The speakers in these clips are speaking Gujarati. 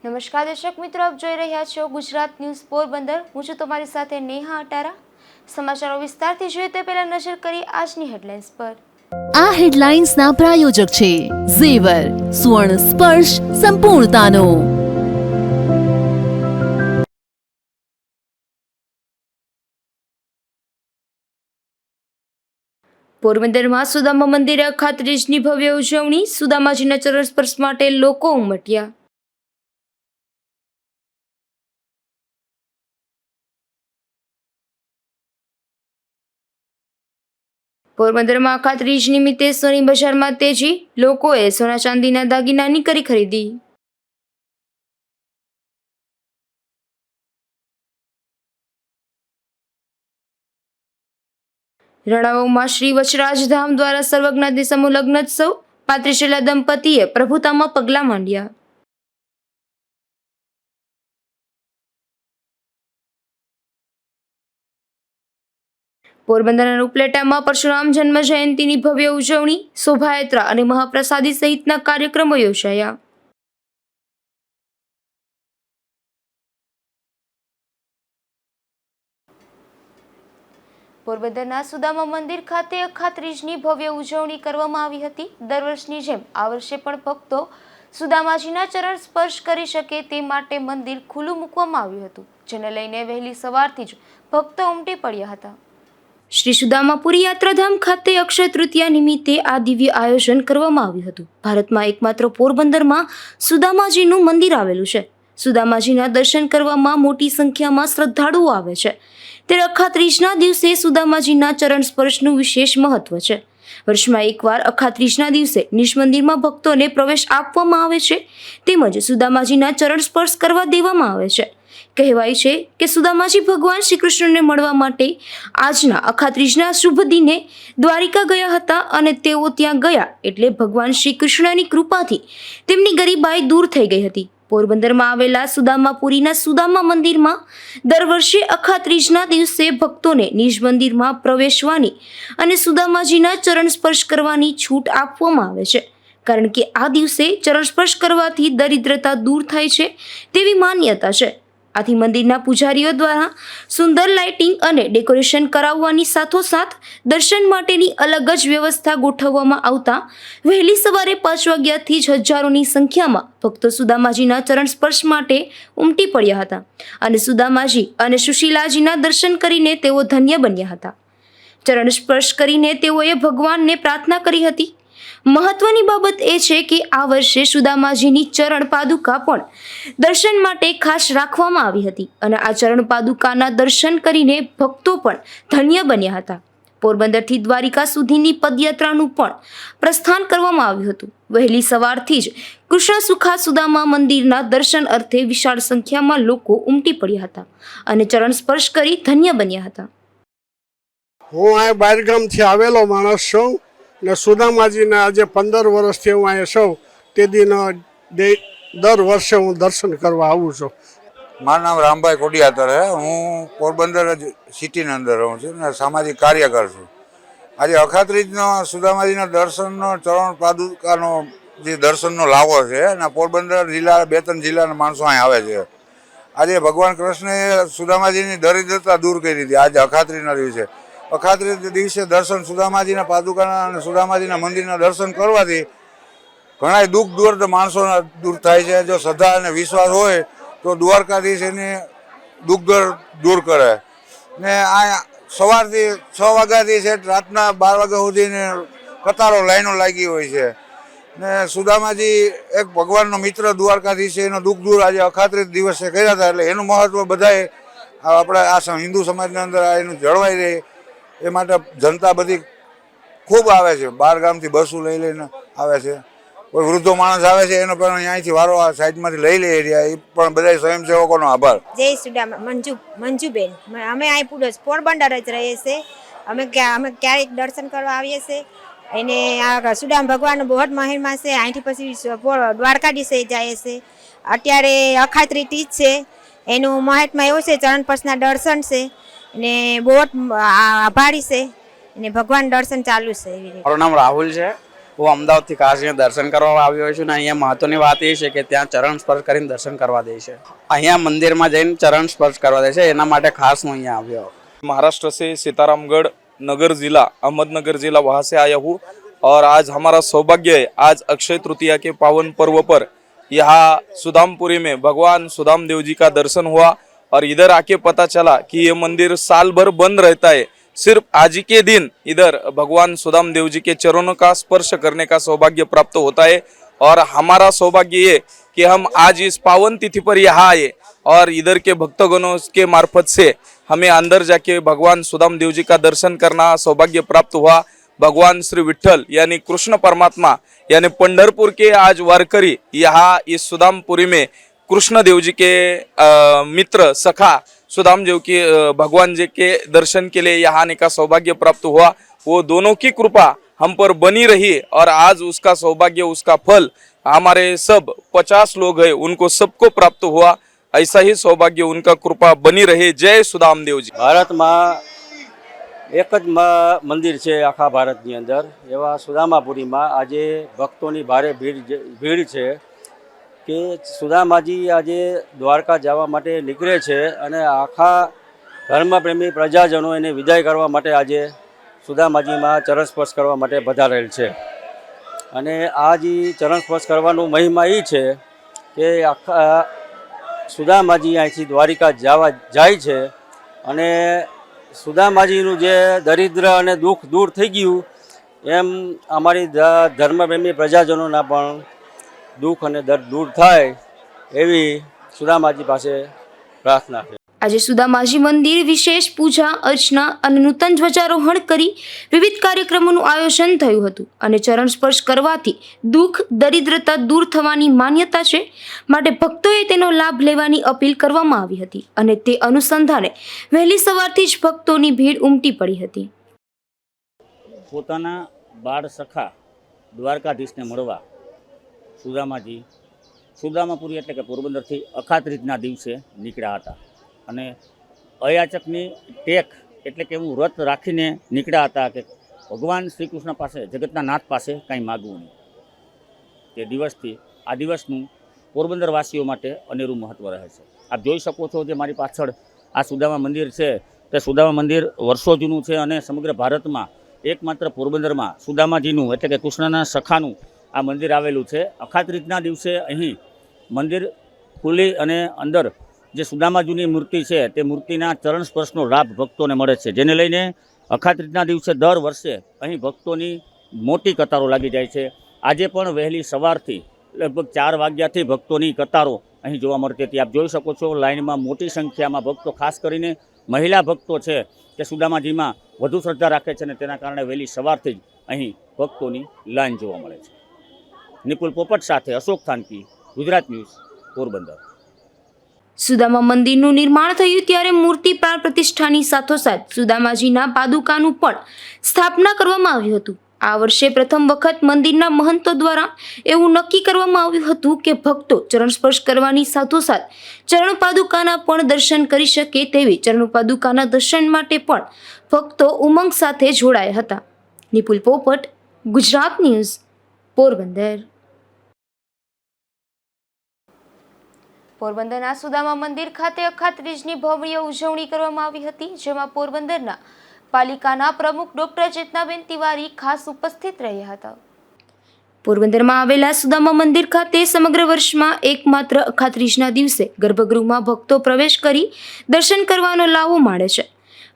નમસ્કાર દર્શક મિત્રો, આપ જોઈ રહ્યા છો ગુજરાત ન્યૂઝ પોરબંદર। હું છું તમારી સાથે નેહા અટારા। સમાચારો વિસ્તારથી જોઈએ તે પહેલા નજર કરી આજની હેડલાઇન્સ પર। આ હેડલાઇન્સના પ્રાયોજક છે ઝેવર, સુવર્ણ સ્પર્શ સંપૂર્ણતાનો। પોરબંદરમાં સુદામા મંદિરે અખાત્રીજની ભવ્ય ઉજવણી। સુદામાજીના ચરણ સ્પર્શ માટે લોકો ઉમટ્યા। પોરબંદરમાં અખાત્રીજ નિમિત્તે સોની બજારમાં તેજી। લોકોએ સોના ચાંદીના દાગીનાની કરી ખરીદી। રણાવાવમાં શ્રી વચરાજ ધામ દ્વારા સર્વજ્ઞાતિ સમૂહ લગ્નોત્સવ। પાત્રીશેલા દંપતીએ પ્રભુતામાં પગલાં માંડ્યા। પોરબંદરના ઉપલેટામાં પરશુરામ જન્મ જયંતિની ભવ્ય ઉજવણી। શોભાયાત્રા અને મહાપ્રસાદી સહિતના કાર્યક્રમો યોજાયા। પોરબંદરના સુદામા મંદિર ખાતે અખાત્રીજની ભવ્ય ઉજવણી કરવામાં આવી હતી। દર વર્ષની જેમ આ વર્ષે પણ ભક્તો સુદામાજીના ચરણ સ્પર્શ કરી શકે તે માટે મંદિર ખુલ્લું મૂકવામાં આવ્યું હતું, જેને લઈને વહેલી સવારથી જ ભક્તો ઉમટી પડ્યા હતા। શ્રી સુદામાપુરી યાત્રાધામ ખાતે અક્ષય તૃતીયા નિમિત્તે આ દિવ્ય આયોજન કરવામાં આવ્યું હતું। ભારતમાં એકમાત્ર પોરબંદરમાં સુદામાજીનું મંદિર આવેલું છે। સુદામાજીના દર્શન કરવામાં મોટી સંખ્યામાં શ્રદ્ધાળુઓ આવે છે, ત્યારે અખાત્રીજના દિવસે સુદામાજીના ચરણ સ્પર્શનું વિશેષ મહત્વ છે। વર્ષમાં એકવાર અખાત્રીજના દિવસે નિજ મંદિરમાં ભક્તોને પ્રવેશ આપવામાં આવે છે, તેમજ સુદામાજીના ચરણ સ્પર્શ કરવા દેવામાં આવે છે। કહેવાય છે કે સુદામાજી ભગવાન શ્રી કૃષ્ણને મળવા માટે આજના અખાત્રીજના શુભ દિને દ્વારિકા ગયા હતા અને તેઓ ત્યાં ગયા એટલે ભગવાન શ્રી કૃષ્ણની કૃપાથી તેમની ગરીબાઈ દૂર થઈ ગઈ હતી। પોરબંદરમાં આવેલા સુદામાપુરીના સુદામા મંદિરમાં દર વર્ષે અખાત્રીજના દિવસે ભક્તોને નિજ મંદિરમાં પ્રવેશવાની અને સુદામાજીના ચરણ સ્પર્શ કરવાની છૂટ આપવામાં આવે છે, કારણ કે આ દિવસે ચરણ સ્પર્શ કરવાથી દરિદ્રતા દૂર થાય છે તેવી માન્યતા છે। આથી મંદિરના પૂજારીઓ દ્વારા સુંદર લાઇટિંગ અને ડેકોરેશન કરાવવાની સાથોસાથ દર્શન માટેની અલગ જ વ્યવસ્થા ગોઠવવામાં આવતા વહેલી સવારે 5 વાગ્યાથી જ હજારોની સંખ્યામાં ભક્તો સુદામાજીના ચરણ સ્પર્શ માટે ઉમટી પડ્યા હતા અને સુદામાજી અને સુશીલાજીના દર્શન કરીને તેઓ ધન્ય બન્યા હતા। ચરણ સ્પર્શ કરીને તેઓએ ભગવાનને પ્રાર્થના કરી હતી। મહત્વની બાબત એ છે કે આ વર્ષે સુદામાજીની ચરણ પાદુકા પણ દર્શન માટે ખાસ રાખવામાં આવી હતી અને આ ચરણ પાદુકાના દર્શન કરીને ભક્તો પણ ધન્ય બન્યા હતા। પોરબંદરથી દ્વારિકા સુધીની પદયાત્રાનું પણ પ્રસ્થાન કરવામાં આવ્યું હતું। વહેલી સવારથી જ કૃષ્ણ સુખા સુદામા મંદિરના દર્શન અર્થે વિશાળ સંખ્યામાં લોકો ઉમટી પડ્યા હતા અને ચરણ સ્પર્શ કરી ધન્ય બન્યા હતા। હું આ બહારગામથી આવેલો માણસ છું ને સુદામાજીના આજે 15 વર્ષથી હું અહીંયા છું, તે દિન દર વર્ષે હું દર્શન કરવા આવું છું। મારું નામ રામભાઈ કોડિયાતર છે। હું પોરબંદર સિટીની અંદર રહું છું ને સામાજિક કાર્યકર છું। આજે અખાત્રીજનો સુદામાજીના દર્શનનો ચરણ પાદુકાનો જે દર્શનનો લાવો છે અને પોરબંદર જિલ્લા 2-3 જિલ્લાના માણસો અહીં આવે છે। આજે ભગવાન કૃષ્ણએ સુદામાજીની દરિદ્રતા દૂર કરી હતી। આજે અખાત્રીજના દિવસે દિવસે દર્શન સુદામાજીના પાદુકાના અને સુદામાજીના મંદિરના દર્શન કરવાથી ઘણા દુઃખ દૂર માણસોના દૂર થાય છે। જો શ્રદ્ધા અને વિશ્વાસ હોય તો દ્વારકાધીશ એની દુઃખ દૂર કરે ને આ સવારથી 6 વાગ્યાથી છે રાતના 12 વાગ્યા સુધીને કતારો લાઈનો લાગી હોય છે ને સુદામાજી એક ભગવાનનો મિત્ર દ્વારકાધીશ છે, એનો દુઃખ દૂર આજે અખાત્રીજ દિવસે કર્યા હતા, એટલે એનું મહત્વ બધાએ આપણે આ હિન્દુ સમાજની અંદર એનું જળવાઈ રહે એ માટે જનતા બધી ખૂબ આવે છે। બહાર ગામથી બસો લઈને આવે છે, કોઈ વૃદ્ધો માણસ આવે છે એનો પણ અહીંયાથી વારો આ સાઈડમાંથી લઈ લે રહ્યા, એ પણ બધા સ્વયંસેવકોનો આભાર। જય સુદામા। મંજુબેન, અમે અહીં પોરબંદર જ રહીએ છીએ। અમે ક્યારેક દર્શન કરવા આવીએ છીએ એને આ સુદામ ભગવાનનો બહુ જ મહિમા છે। અહીંથી પછી દ્વારકાધીશે જાય છે। અત્યારે અખાત્રી તીજ છે, એનું મહાત્મા એવું છે, ચરણ સ્પર્શના દર્શન છે ને બહુ જ આભારી છે અને ભગવાન દર્શન ચાલુ છે। મારું નામ રાહુલ છે। હું અમદાવાદથી ખાસ અહીંયા દર્શન કરવા આવ્યો છું ને અહીંયા મહત્વની વાત એ છે કે ત્યાં ચરણ સ્પર્શ કરીને દર્શન કરવા દે છે. અહીંયા મંદિરમાં જઈને ચરણ સ્પર્શ કરવા દે છે, એના માટે ખાસ હું અહીંયા આવ્યો. महाराष्ट्र से सीतारामगढ़ नगर जिला अहमदनगर जिला वहाँ से आया हूँ और आज हमारा सौभाग्य है, आज अक्षय तृतीया के पावन पर्व पर यहाँ सुदामपुरी में भगवान सुदाम देव जी का दर्शन हुआ और इधर आके पता चला कि ये मंदिर साल भर बंद रहता है. सिर्फ आज ही के दिन इधर भगवान सुदाम देव जी के चरणों का स्पर्श करने का सौभाग्य प्राप्त होता है और हमारा सौभाग्य ये कि हम आज इस पावन तिथि पर यहाँ आए और इधर के भक्तगणों के मार्फत से हमें अंदर जाके भगवान सुदाम देव जी का दर्शन करना सौभाग्य प्राप्त हुआ. भगवान श्री विठ्ठल यानी कृष्ण परमात्मा यानी पंढरपुर के आज वारकरी यहाँ इस सुदामपुरी में कृष्ण देव जी के मित्र सखा सुदाम देव के भगवान जी के दर्शन के लिए यहाँ आने का सौभाग्य प्राप्त हुआ. वो दोनों की कृपा हम पर बनी रही और आज उसका सौभाग्य उसका फल हमारे सब 50 लोग हैं उनको सबको प्राप्त हुआ. ऐसा ही सौभाग्य उनका कृपा बनी रहे. जय सुदाम देव जी. ભારતમાં એક જ મંદિર છે આખા ભારતની અંદર, એવા સુદામાપુરીમાં આજે ભક્તોની ભારે ભીડ છે કે સુદામાજી આજે દ્વારકા જવા માટે નીકળે છે અને આખા ધર્મપ્રેમી પ્રજાજનો એને વિદાય કરવા માટે આજે સુદામાજીમાં ચરણ સ્પર્શ કરવા માટે પધારેલ છે. અને આ જે ચરણ સ્પર્શ કરવાનો મહિમા એ છે કે આખા સુદામાજી અહીંથી દ્વારિકા જાય છે અને સુદામાજીનું જે દરિદ્ર અને દુઃખ દૂર થઈ ગયું એમ અમારી ધર્મપ્રેમી પ્રજાજનોના પણ દુઃખ અને દર્દ દૂર થાય એવી સુદામાજી પાસે પ્રાર્થના છે. આજે સુદામાજી મંદિર વિશેષ પૂજા અર્ચના અને નૂતન ધ્વજારોહણ કરી વિવિધ કાર્યક્રમોનું આયોજન થયું હતું અને ચરણ સ્પર્શ કરવાથી દુઃખ દરિદ્રતા દૂર થવાની માન્યતા છે, માટે ભક્તોએ તેનો લાભ લેવાની અપીલ કરવામાં આવી હતી અને તે અનુસંધાને વહેલી સવારથી જ ભક્તોની ભીડ ઉમટી પડી હતી. પોતાના બાળ સખા દ્વારકાધીશને મળવા સુદામાજી સુદામાપુરી એટલે કે પોરબંદરથી અખાત્રીજના દિવસે નીકળ્યા હતા અને અયાચકની ટેક એટલે કે એવું વ્રત રાખીને નીકળ્યા હતા કે ભગવાન શ્રી કૃષ્ણ પાસે જગતના નાથ પાસે કાંઈ માગવું નહીં. તે દિવસથી આ દિવસનું પોરબંદરવાસીઓ માટે અનેરું મહત્ત્વ રહે છે. આપ જોઈ શકો છો જે મારી પાછળ આ સુદામા મંદિર છે તે સુદામા મંદિર વર્ષો જૂનું છે અને સમગ્ર ભારતમાં એકમાત્ર પોરબંદરમાં સુદામાજીનું એટલે કે કૃષ્ણના સખાનું આ મંદિર આવેલું છે. અખાત્રીજના દિવસે અહીં મંદિર ખુલી અને અંદર જે સુદામાજીની મૂર્તિ છે તે મૂર્તિના ચરણ સ્પર્શનો લાભ ભક્તોને મળે છે, જેને લઈને અખાત્રીજના દિવસે દર વર્ષે અહીં ભક્તોની મોટી કતારો લાગી જાય છે. આજે પણ વહેલી સવારથી લગભગ 4 વાગ્યાથી ભક્તોની કતારો અહીં જોવા મળતી હતી. આપ જોઈ શકો છો લાઇનમાં મોટી સંખ્યામાં ભક્તો, ખાસ કરીને મહિલા ભક્તો છે તે સુદામાજીમાં વધુ શ્રદ્ધા રાખે છે અને તેના કારણે વહેલી સવારથી જ અહીં ભક્તોની લાઈન જોવા મળે છે. નિકુલ પોપટ સાથે અશોક થાનકી, ગુજરાત ન્યૂઝ, પોરબંદર. સુદામા મંદિરનું નિર્માણ થયું ત્યારે મૂર્તિ પ્રાણ પ્રતિષ્ઠાની સાથોસાથ સુદામાજીના પાદુકાનું પણ સ્થાપના કરવામાં આવ્યું હતું. આ વર્ષે પ્રથમ વખત મંદિરના મહંતો દ્વારા એવું નક્કી કરવામાં આવ્યું હતું કે ભક્તો ચરણ સ્પર્શ કરવાની સાથોસાથ ચરણ પાદુકાના પણ દર્શન કરી શકે તેવી ચરણ પાદુકાના દર્શન માટે પણ ભક્તો ઉમંગ સાથે જોડાયા હતા. નિપુલ પોપટ, ગુજરાત ન્યૂઝ, પોરબંદર. પોરબંદરના સુદામા મંદિર ખાતે અખાત્રીજની ભવ્ય ઉજવણી કરવામાં આવી હતી, જેમાં પોરબંદરના પાલિકાના પ્રમુખ ડોક્ટર ચેતનાબેન તિવારી ખાસ ઉપસ્થિત રહ્યા હતા. પોરબંદરમાં આવેલા સુદામા મંદિર ખાતે સમગ્ર વર્ષમાં એકમાત્ર અખાત્રીજના દિવસે ગર્ભગૃહમાં ભક્તો પ્રવેશ કરી દર્શન કરવાનો લાવો માણે છે.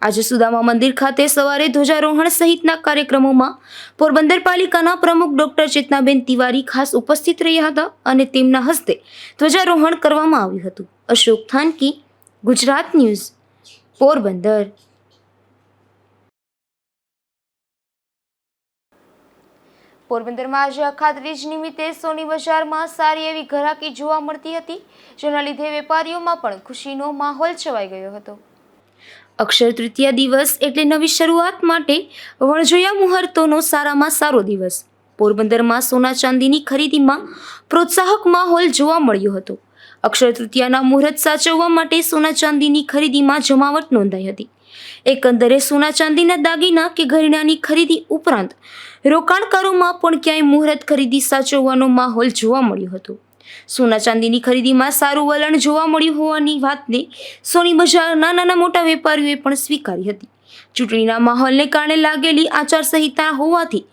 આજે સુદામા મંદિર ખાતે સવારે ધ્વજારોહણ સહિતના કાર્યક્રમોમાં પોરબંદર પાલિકાના પ્રમુખ ડોક્ટર ચેતનાબેન તિવારી ખાસ ઉપસ્થિત રહ્યા હતા અને તેમના હસ્તે ધ્વજારોહણ કરવામાં આવ્યું હતું. અશોક થાનકી, ગુજરાત ન્યૂઝ, પોરબંદર. પોરબંદરમાં આજે અખાત્રીજ નિમિત્તે સોની બજારમાં સારી એવી ઘરાકી જોવા મળતી હતી, જેના લીધે વેપારીઓમાં પણ ખુશીનો માહોલ છવાઈ ગયો હતો. અક્ષય તૃતીયા દિવસ એટલે નવી શરૂઆત માટે વણજોયા મુહૂર્તોનો સારામાં સારો દિવસ. પોરબંદરમાં સોના ચાંદીની ખરીદીમાં પ્રોત્સાહક માહોલ જોવા મળ્યો હતો. અક્ષય તૃતીયાના મુહૂર્ત સાચવવા માટે સોના ચાંદીની ખરીદીમાં જમાવટ નોંધાઈ હતી. એકંદરે સોના ચાંદીના દાગીના કે ઘરેણાંની ખરીદી ઉપરાંત રોકાણકારોમાં પણ ક્યાંય મુહૂર્ત ખરીદી સાચવવાનો માહોલ જોવા મળ્યો હતો. સોના ચાંદીની ખરીદીમાં સારું વલણ જોવા મળ્યું હોવાની વાતને સોની બજારના નાના મોટા વેપારીઓએ પણ સ્વીકારી હતી. ચૂંટણીના માહોલને કારણે લાગેલી આચારસંહિતા હોવાથી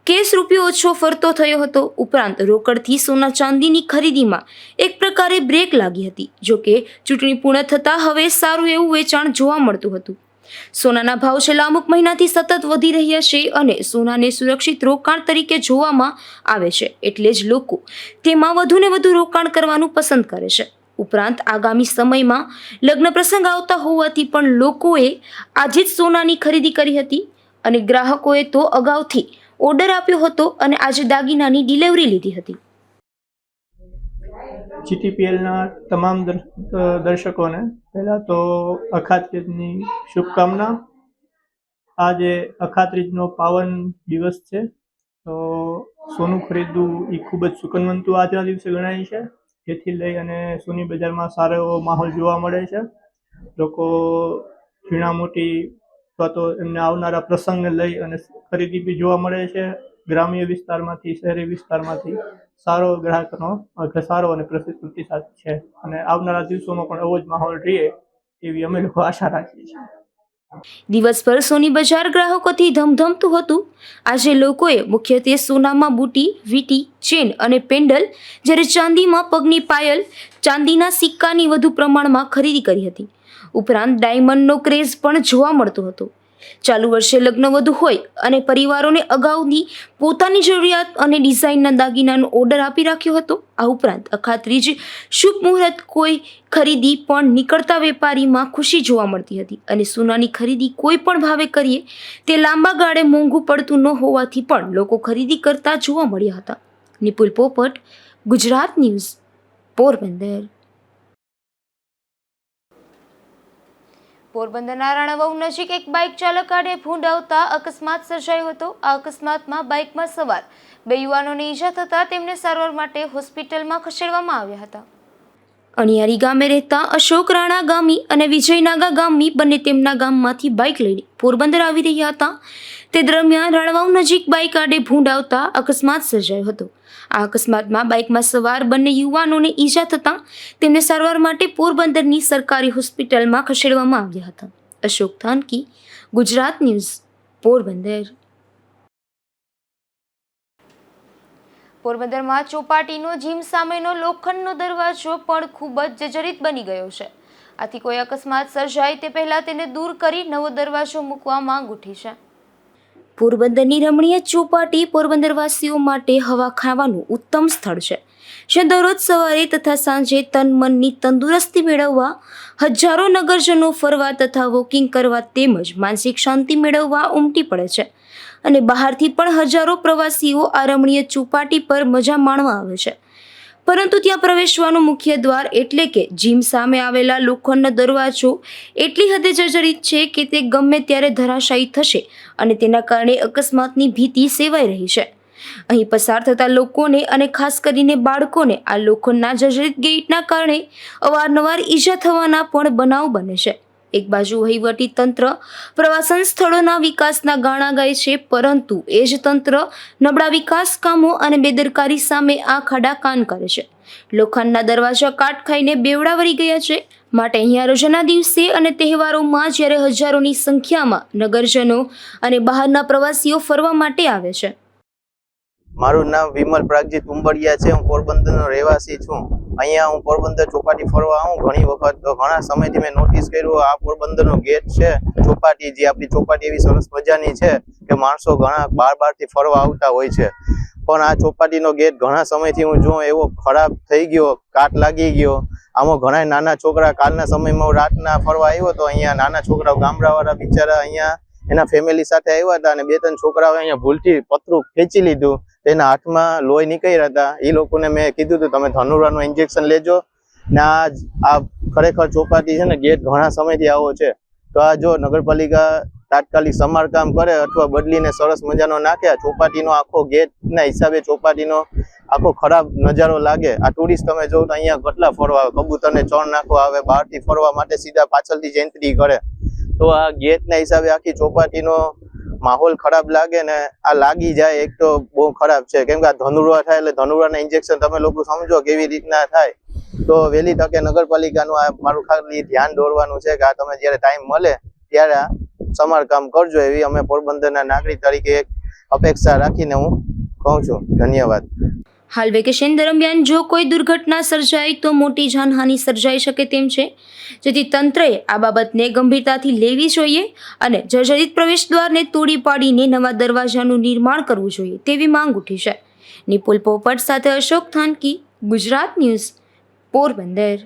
કેસ રૂપિયો ઓછો ફરતો થયો હતો. ઉપરાંત રોકડથી સોના ચાંદીની ખરીદીમાં એક પ્રકારે બ્રેક લાગી હતી. જોકે ચૂંટણી પૂર્ણ થતાં હવે સારું એવું વેચાણ જોવા મળતું હતું. સોનાના ભાવ છેલ્લા અમુક મહિનાથી સતત વધી રહ્યા છે અને સોનાને સુરક્ષિત રોકાણ તરીકે જોવામાં આવે છે, એટલે જ લોકો તેમાં વધુને વધુ રોકાણ કરવાનું પસંદ કરે છે. ઉપરાંત આગામી સમયમાં લગ્ન પ્રસંગ આવતા હોવાથી પણ લોકોએ આજે જ સોનાની ખરીદી કરી હતી અને ગ્રાહકોએ તો અગાઉથી ઓર્ડર આપ્યો હતો અને આજે દાગીનાની ડિલિવરી લીધી હતી. જીટીપીએલના તમામ દર્શકોને પહેલાં તો અખાત્રીજની શુભકામના. આજે અખાત્રીજનો પાવન દિવસ છે, તો સોનું ખરીદવું એ ખૂબ જ સુકનવંતું આજના દિવસે ગણાય છે. જેથી લઈ અને સોની બજારમાં સારો એવો માહોલ જોવા મળે છે. લોકો ઝીણા મોટી અથવા તો એમને આવનારા પ્રસંગને લઈ અને ખરીદી બી જોવા મળે છે. ગ્રામ્ય વિસ્તારમાંથી, શહેરી વિસ્તારમાંથી સારો ગ્રાહકનો સારો અને પ્રતિસાદ છે અને આવનારા દિવસોમાં પણ એવો જ માહોલ રહે એવી અમે લોકો આશા રાખીએ છીએ. દિવસભર સોની બજાર ગ્રાહકોથી ધમધમતું હતું. આજે લોકોએ મુખ્યત્વે સોનામાં બુટી, વીટી, ચેન અને પેન્ડલ, જ્યારે ચાંદીમાં પગની પાયલ, ચાંદીના સિક્કાની વધુ પ્રમાણમાં ખરીદી કરી હતી. ઉપરાંત ડાયમંડનો ક્રેઝ પણ જોવા મળતો હતો. ચાલુ વર્ષે લગ્ન વધુ હોય અને પરિવારોને અગાઉની પોતાની જરૂરિયાત અને ડિઝાઇનના દાગીનાનો ઓર્ડર આપી રાખ્યો હતો. આ ઉપરાંત અખાત્રીજ શુભ મુહૂર્ત કોઈ ખરીદી પણ નીકળતા વેપારીમાં ખુશી જોવા મળતી હતી અને સોનાની ખરીદી કોઈ પણ ભાવે કરીએ તે લાંબા ગાળે મોંઘું પડતું ન હોવાથી પણ લોકો ખરીદી કરતા જોવા મળ્યા હતા. નિપુલ પોપટ, ગુજરાત ન્યૂઝ, પોરબંદર. પોરબંદરના રાણાવાવ નજીક એક બાઇક ચાલક આડે ભૂંડ આવતા અકસ્માત સર્જાયો હતો. આ અકસ્માતમાં બાઇકમાં સવાર 2 યુવાનોને ઈજા થતાં તેમને સારવાર માટે હોસ્પિટલમાં ખસેડવામાં આવ્યા હતા. અણિયારી ગામે રહેતા અશોક રાણા ગામી અને વિજય નાગા ગામી બંને તેમના ગામમાંથી બાઇક લઈને પોરબંદર આવી રહ્યા હતા. તે દરમિયાન રાણાવાવ નજીક બાઇક આડે ભૂંડ આવતા અકસ્માત સર્જાયો હતો. આ અકસ્માતમાં બાઇકમાં સવાર બંને યુવાનોને ઈજા થતાં તેમને સારવાર માટે પોરબંદરની સરકારી હોસ્પિટલમાં ખસેડવામાં આવ્યા હતા. અશોક થાનકી, ગુજરાત ન્યૂઝ, પોરબંદર. પોરબંદરમાં ચોપાટીનો જીમ સામેનો લોખંડનો દરવાજો પણ ખૂબ જ જર્જરિત બની ગયો છે. આથી કોઈ અકસ્માત સર્જાય તે પહેલા તેને દૂર કરી નવો દરવાજો મૂકવા માંગ ઉઠી છે. પોરબંદરની રમણીય ચોપાટી પોરબંદરવાસીઓ માટે હવા ખાવાનું ઉત્તમ સ્થળ છે, જ્યાં દરરોજ સવારે તથા સાંજે તન મનની તંદુરસ્તી મેળવવા હજારો નગરજનો ફરવા તથા વોકિંગ કરવા તેમજ માનસિક શાંતિ મેળવવા ઉમટી પડે છે અને બહારથી પણ હજારો પ્રવાસીઓ આ રમણીય ચોપાટી પર મજા માણવા આવે છે. પરંતુ ત્યાં પ્રવેશવાનું મુખ્ય દ્વાર એટલે કે જીમ સામે આવેલા લોખંડનો દરવાજો એટલી હદે જર્જરિત છે કે તે ગમે ત્યારે ધરાશાયી થશે અને તેના કારણે અકસ્માતની ભીતિ સેવાઈ રહી છે. અહીં પસાર થતા લોકોને અને ખાસ કરીને બાળકોને આ લોખંડના જર્જરિત ગેટના કારણે અવારનવાર ઈજા થવાના પણ બનાવ બને છે. એક બાજુ વહીવટી તંત્ર પ્રવાસન સ્થળોના વિકાસના ગાણા ગાય છે, પરંતુ એ જ તંત્ર નબળા વિકાસ કામો અને બેદરકારી સામે આ ખાડા કાન કરે છે. લોખંડના દરવાજા કાટ ખાઈને બેવડા વળી ગયા છે. માટે અહીંયા રોજાના દિવસે અને તહેવારોમાં જ્યારે હજારોની સંખ્યામાં નગરજનો અને બહારના પ્રવાસીઓ ફરવા માટે આવે છે. મારું નામ વિમલ પ્રાગજીત ઉંબડિયા છે. હું પોરબંદરનો રહેવાસી છું. અહીંયા હું પોરબંદર ચોપાટી ફરવા આવું ઘણી વખત, ઘણા સમયથી મેં નોટિસ કર્યું આ પોરબંદરનો ગેટ છે ચોપાટી, જે આપણી ચોપાટી એવી સરસ મજાની છે કે માણસો ઘણા બહારથી ફરવા આવતા હોય છે, પણ આ ચોપાટીનો ગેટ ઘણા સમયથી હું જોઉં એવો ખરાબ થઈ ગયો, કાટ લાગી ગયો. આમાં ઘણા નાના છોકરા, કાલના સમયમાં હું રાતના ફરવા આવ્યો તો અહીંયા નાના છોકરાઓ, ગામડાવાળા બિચારા અહીંયા એના ફેમિલી સાથે આવ્યા હતા અને 2-3 છોકરાઓ અહીંયા ભૂલથી પતરું ખેંચી લીધું, તેના હાથમાં લોહી નીકળ્યા હતા. એ લોકોને મેં કીધું હતું તમે ધનુરાનું ઇન્જેક્શન લેજો ને આ ખરેખર ચોપાટી છે ને ગેટ ઘણા સમયથી આવો છે, તો આ જો નગરપાલિકા તાત્કાલિક સમારકામ કરે અથવા બદલીને સરસ મજાનો નાખે. આ ચોપાટીનો આખો ગેટના હિસાબે ચોપાટીનો આખો ખરાબ નજારો લાગે. આ ટુરિસ્ટ તમે જોવો તો અહીંયા કેટલા ફરવા આવે, કબૂતરને ચણ નાખવા આવે, બહારથી ફરવા માટે સીધા પાછળથી જ એન્ટ્રી કરે. તો આ ગેટના હિસાબે આખી ચોપાટીનો માહોલ ખરાબ લાગે ને આ લાગી જાય એક તો બહુ ખરાબ છે, કેમ કે આ ધનુર્વા થાય એટલે ધનુર્વાના ઇન્જેક્શન તમે લોકો સમજો કેવી રીતના થાય. તો વહેલી તકે નગરપાલિકાનું આ મારું ખાલી ધ્યાન દોરવાનું છે કે આ તમે જ્યારે ટાઈમ મળે ત્યારે આ સમારકામ કરજો, એવી અમે પોરબંદરના નાગરિક તરીકે એક અપેક્ષા રાખીને હું કહું છું. ધન્યવાદ. હાલ વેકેશન દરમિયાન જો કોઈ દુર્ઘટના સર્જાય તો મોટી જાનહાનિ સર્જાઈ શકે તેમ છે, જેથી તંત્રએ આ બાબતને ગંભીરતાથી લેવી જોઈએ અને જર્જરિત પ્રવેશદ્વારને તોડી પાડીને નવા દરવાજાનું નિર્માણ કરવું જોઈએ તેવી માંગ ઉઠી છે. નિપુલ પોપટ સાથે અશોક થાનકી, ગુજરાત ન્યૂઝ, પોરબંદર.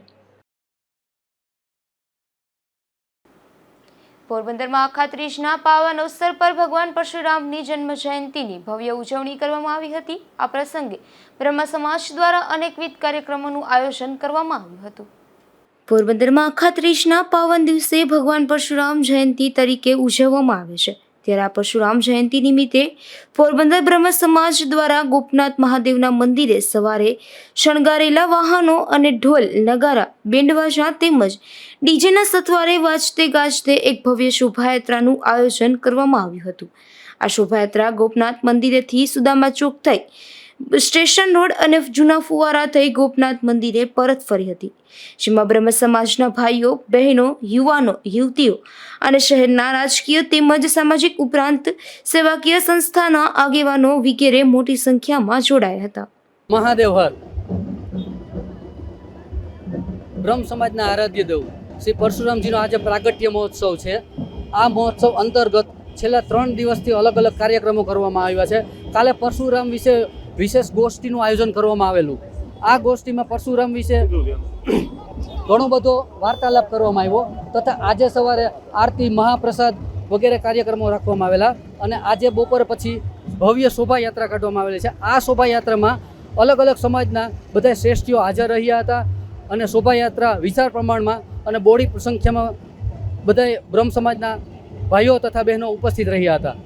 પોરબંદરમાં અખાત્રીજના પાવન અવસર પર ભગવાન પરશુરામની જન્મ જયંતિની ભવ્ય ઉજવણી કરવામાં આવી હતી. આ પ્રસંગે બ્રહ્મ સમાજ દ્વારા અનેકવિધ કાર્યક્રમોનું આયોજન કરવામાં આવ્યું હતું. પોરબંદરમાં અખાત્રીજના પાવન દિવસે ભગવાન પરશુરામ જયંતિ તરીકે ઉજવવામાં આવે છે. ત્યારે આ પરશુરામ જયંતિ નિમિત્તે પોરબંદર બ્રહ્મ સમાજ દ્વારા ગોપનાથ મહાદેવના મંદિરે સવારે શણગારેલા વાહનો અને ઢોલ, નગારા, બેન્ડવાજા તેમજ ડીજેના સથવારે વાજતે ગાજતે એક ભવ્ય શોભાયાત્રાનું આયોજન કરવામાં આવ્યું હતું. આ શોભાયાત્રા ગોપનાથ મંદિરેથી સુદામા ચોક થઈ સ્ટેશન રોડ અને જૂના ફુવારા થઈ ગોપનાથ મંદિરે પરત ફરી હતી, જેમાં બ્રહ્મ સમાજના ભાઈઓ, બહેનો, યુવાનો, યુવતીઓ અને શહેરના રાજકીય તેમજ સામાજિક ઉપરાંત સેવાકીય સંસ્થાના આગેવાનો વગેરે મોટી સંખ્યામાં જોડાયા હતા. મહાદેવ હર બ્રહ્મ સમાજના આરાધ્ય દેવ શ્રી પરશુરામજીનો આજે પ્રાગટ્ય મહોત્સવ છે. આ મહોત્સવ અંતર્ગત છેલ્લા 3 દિવસથી અલગ અલગ કાર્યક્રમો કરવામાં આવ્યા છે. કાલે પરશુરામ વિશે વિશેષ ગોષ્ઠીનું આયોજન કરવામાં આવેલું. આ ગોષ્ઠીમાં પરશુરામ વિશે ઘણો બધો વાર્તાલાપ કરવામાં આવ્યો તથા આજે સવારે આરતી, મહાપ્રસાદ વગેરે કાર્યક્રમો રાખવામાં આવેલા અને આજે બપોર પછી ભવ્ય શોભાયાત્રા કાઢવામાં આવેલી છે. આ શોભાયાત્રામાં અલગ અલગ સમાજના બધા શ્રેષ્ઠીઓ હાજર રહ્યા હતા અને શોભાયાત્રા વિશાળ પ્રમાણમાં અને બોડી સંખ્યામાં બધા બ્રહ્મ સમાજના ભાઈઓ તથા બહેનો ઉપસ્થિત રહ્યા હતા.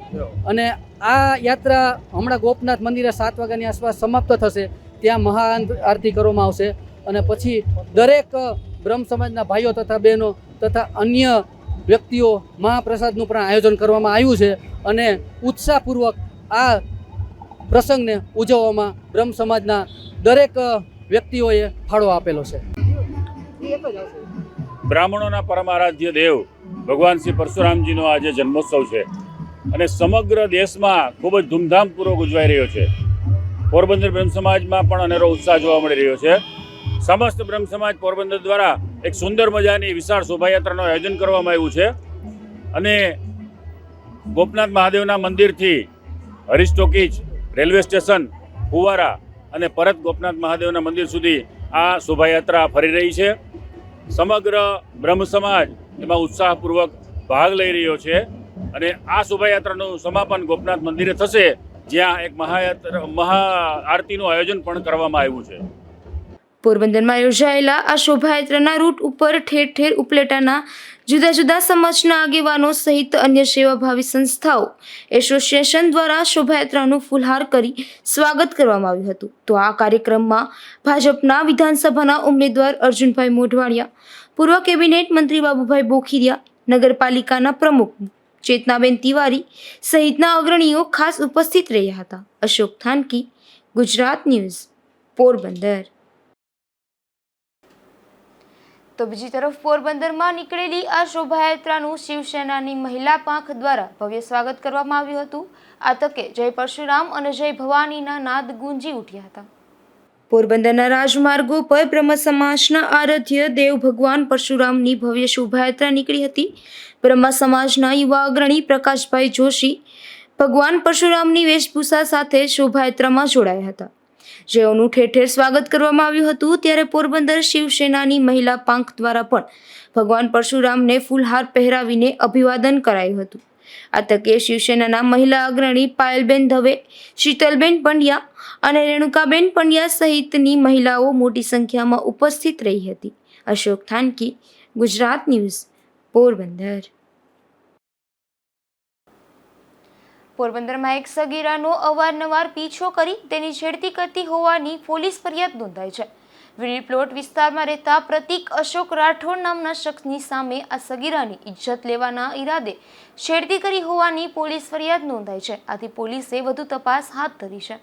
અને આ યાત્રા હમણાં ગોપનાથ મંદિરે 7 વાગ્યાની આસપાસ સમાપ્ત થશે. ત્યાં મહા આરતી કરવામાં આવશે અને પછી દરેક બ્રહ્મ સમાજના ભાઈઓ તથા બહેનો તથા અન્ય વ્યક્તિઓ મહાપ્રસાદનું પણ આયોજન કરવામાં આવ્યું છે અને ઉત્સાહપૂર્વક આ પ્રસંગને ઉજવવામાં બ્રહ્મ સમાજના દરેક વ્યક્તિઓએ ફાળો આપેલો છે. બ્રાહ્મણોના પરમ આરાધ્ય દેવ ભગવાન શ્રી પરશુરામજીનો આજે જન્મોત્સવ છે અને સમગ્ર દેશમાં ખૂબ જ ધૂમધામપૂર્વક ઉજવાઈ રહ્યો છે. પોરબંદર બ્રહ્મ સમાજમાં પણ અનેરો ઉત્સાહ જોવા મળી રહ્યો છે. સમસ્ત બ્રહ્મ સમાજ પોરબંદર દ્વારા એક સુંદર મજાની વિશાળ શોભાયાત્રાનું આયોજન કરવામાં આવ્યું છે અને ગોપનાથ મહાદેવના મંદિરથી હરીશ ટોકીજ, રેલવે સ્ટેશન, ફુવારા અને પરત ગોપનાથ મહાદેવના મંદિર સુધી આ શોભાયાત્રા ફરી રહી છે. સમગ્ર બ્રહ્મ સમાજ એમાં ઉત્સાહપૂર્વક ભાગ લઈ રહ્યો છે અને આ શોભાયાત્રાનું સમાપન ગોપનાથ મંદિરે થશે, જ્યાં એક મહા આરતીનું આયોજન પણ કરવામાં આવ્યું છે. પોરબંદરમાં યોજાયેલા આ શોભાયાત્રાના રૂટ ઉપર ઠેર ઠેર ઉપલેટાના જુદા જુદા સમાજના આગેવાનો સહિત અન્ય સેવાભાવી સંસ્થાઓ, એસોસિએશન દ્વારા શોભાયાત્રાનું ફૂલહાર કરી સ્વાગત કરવામાં આવ્યું હતું. તો આ કાર્યક્રમમાં ભાજપના વિધાનસભાના ઉમેદવાર અર્જુનભાઈ મોઢવાડિયા, પૂર્વ કેબિનેટ મંત્રી બાબુભાઈ બોખીરિયા, નગરપાલિકાના પ્રમુખ ચેતનાબેન તિવારી સહિતના અગ્રણીઓ ખાસ ઉપસ્થિત રહ્યા હતા. અશોક થાનકી, ગુજરાત ન્યૂઝ, પોરબંદર. તો બીજી તરફ પોરબંદરમાં નીકળેલી આ શોભાયાત્રાનું શિવસેનાની મહિલા પાંખ દ્વારા ભવ્ય સ્વાગત કરવામાં આવ્યું હતું. આ તકે જય પરશુરામ અને જય ભવાનીના નાદ ગુંજી ઉઠ્યા હતા. પોરબંદરના રાજમાર્ગો પર બ્રહ્મ સમાજના આરાધ્ય દેવ ભગવાન પરશુરામની ભવ્ય શોભાયાત્રા નીકળી હતી. બ્રહ્મ સમાજના યુવા અગ્રણી પ્રકાશભાઈ જોશી ભગવાન પરશુરામની વેશભૂષા સાથે શોભાયાત્રામાં જોડાયા હતા, જેઓનું ઠેર ઠેર સ્વાગત કરવામાં આવ્યું હતું. ત્યારે પોરબંદર શિવસેનાની મહિલા પાંખ દ્વારા પણ ભગવાન પરશુરામને ફૂલહાર પહેરાવીને અભિવાદન કરાયું હતું. આ તકે શિવસેનાના મહિલા અગ્રણી પાયલબેન દવે, શીતલબેન પંડ્યા અને રેણુકાબેન પંડ્યા સહિતની મહિલાઓ મોટી સંખ્યામાં ઉપસ્થિત રહી હતી. અશોક થાનકી, ગુજરાત ન્યૂઝ, પોરબંદર. પોરબંદરમાં એક સગીરાનો અવારનવાર પીછો કરી તેની છેડતી કરતી હોવાની પોલીસ ફરિયાદ નોંધાઈ છે. વીડી પ્લોટ વિસ્તારમાં રહેતા પ્રતીક અશોક રાઠોડ નામના શખ્સની સામે આ સગીરાની ઇજ્જત લેવાના ઈરાદે છેડતી કરી હોવાની પોલીસ ફરિયાદ નોંધાઈ છે. આથી પોલીસે વધુ તપાસ હાથ ધરી છે.